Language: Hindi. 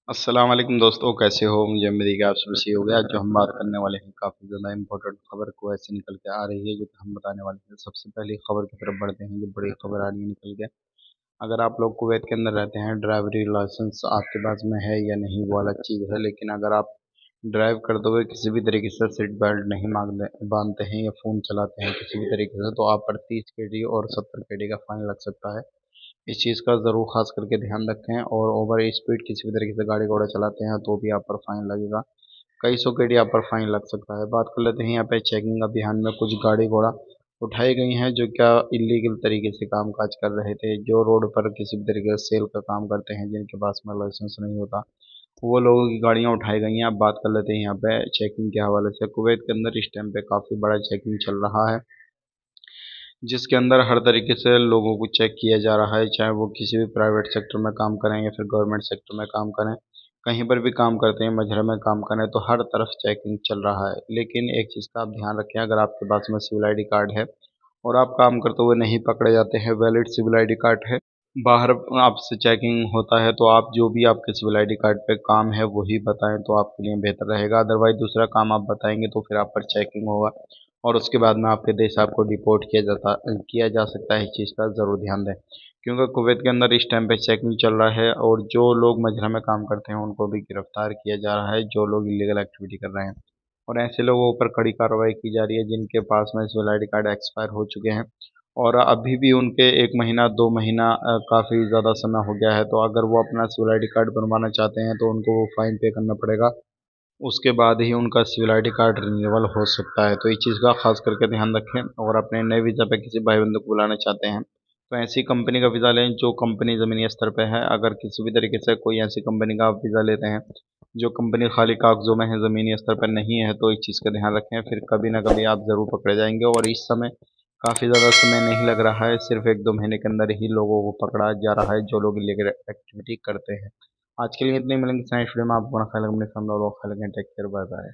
अस्सलाम वालेकुम दोस्तों, कैसे हो? मुझे उम्मीद है कि आप सब सही हो गया। आज जो हम बात करने वाले हैं काफ़ी ज़्यादा इम्पोर्टेंट खबर को ऐसे निकल के आ रही है जो कि हम बताने वाले हैं। सबसे पहले खबर की तरफ बढ़ते हैं, जो बड़ी खबर आ रही है निकल के। अगर आप लोग कुवैत के अंदर रहते हैं, ड्राइवरी लाइसेंस आपके पास में है या नहीं वो अलग चीज़ है, लेकिन अगर आप ड्राइव करते हुए किसी भी तरीके से सीट बेल्ट नहीं बांधते हैं या फ़ोन चलाते हैं किसी भी तरीके से, तो आप पर 30 KD और 70 KD का फाइन लग सकता है। इस चीज़ का ज़रूर ख़ास करके ध्यान रखें। और ओवर स्पीड किसी भी तरीके से गाड़ी घोड़ा चलाते हैं तो भी आप पर फाइन लगेगा। कई सौ केडी आप पर फाइन लग सकता है। बात कर लेते हैं यहाँ पे चेकिंग अभियान में कुछ गाड़ी घोड़ा उठाई गई हैं जो क्या इलीगल तरीके से कामकाज कर रहे थे, जो रोड पर किसी भी तरीके से सेल का काम करते हैं, जिनके पास में लाइसेंस नहीं होता, वो लोगों की गाड़ियाँ उठाई गई हैं। अब बात कर लेते हैं यहाँ पे चेकिंग के हवाले से। कुवैत के अंदर इस टाइम पे काफ़ी बड़ा चेकिंग चल रहा है, जिसके अंदर हर तरीके से लोगों को चेक किया जा रहा है, चाहे वो किसी भी प्राइवेट सेक्टर में काम करें या फिर गवर्नमेंट सेक्टर में काम करें। कहीं पर भी काम करते हैं, मजहर में काम करें, तो हर तरफ चेकिंग चल रहा है। लेकिन एक चीज़ का आप ध्यान रखें, अगर आपके पास में सिविल आईडी कार्ड है और आप काम करते हुए नहीं पकड़े जाते हैं, वैलिड सिविल आईडी कार्ड है, बाहर आपसे चेकिंग होता है, तो आप जो भी आपके सिविल आईडी कार्ड पे काम है वही बताएं तो आपके लिए बेहतर रहेगा। अदरवाइज दूसरा काम आप बताएंगे तो फिर आप पर चेकिंग होगा और उसके बाद में आपके देश आपको डिपोर्ट किया जा सकता है। इस चीज़ का ज़रूर ध्यान दें, क्योंकि कुवैत के अंदर इस टाइम पे चेकिंग चल रहा है और जो लोग मजरा में काम करते हैं उनको भी गिरफ्तार किया जा रहा है, जो लोग इलीगल एक्टिविटी कर रहे हैं। और ऐसे लोगों पर कड़ी कार्रवाई की जा रही है जिनके पास में सिविल आईडी कार्ड एक्सपायर हो चुके हैं और अभी भी उनके 1 महीना 2 महीना काफ़ी ज़्यादा समय हो गया है। तो अगर वो अपना सिविल आईडी कार्ड बनवाना चाहते हैं तो उनको वो फाइन पे करना पड़ेगा, उसके बाद ही उनका सिविल आईडी कार्ड रिन्यूअल हो सकता है। तो इस चीज़ का खास करके ध्यान रखें। और अपने नए वीज़ा पे किसी भाई बंधु को बुलाना चाहते हैं तो ऐसी कंपनी का वीज़ा लें जो कंपनी ज़मीनी स्तर पे है। अगर किसी भी तरीके से कोई ऐसी कंपनी का आप वीज़ा लेते हैं जो कंपनी खाली कागजों में है, ज़मीनी स्तर पर नहीं है, तो इस चीज़ का ध्यान रखें, फिर कभी ना कभी आप ज़रूर पकड़े जाएंगे। और इस समय काफ़ी ज़्यादा समय नहीं लग रहा है, सिर्फ 1-2 महीने के अंदर ही लोगों को पकड़ा जा रहा है जो लोग इलीगल एक्टिविटी करते हैं। आज के लिए इतने मिलेंगे नेक्स्ट वीडियो में। आप अपना ख्याल रखें, अपने फैमिली और लोग ख्याल रखें। Take care, bye bye.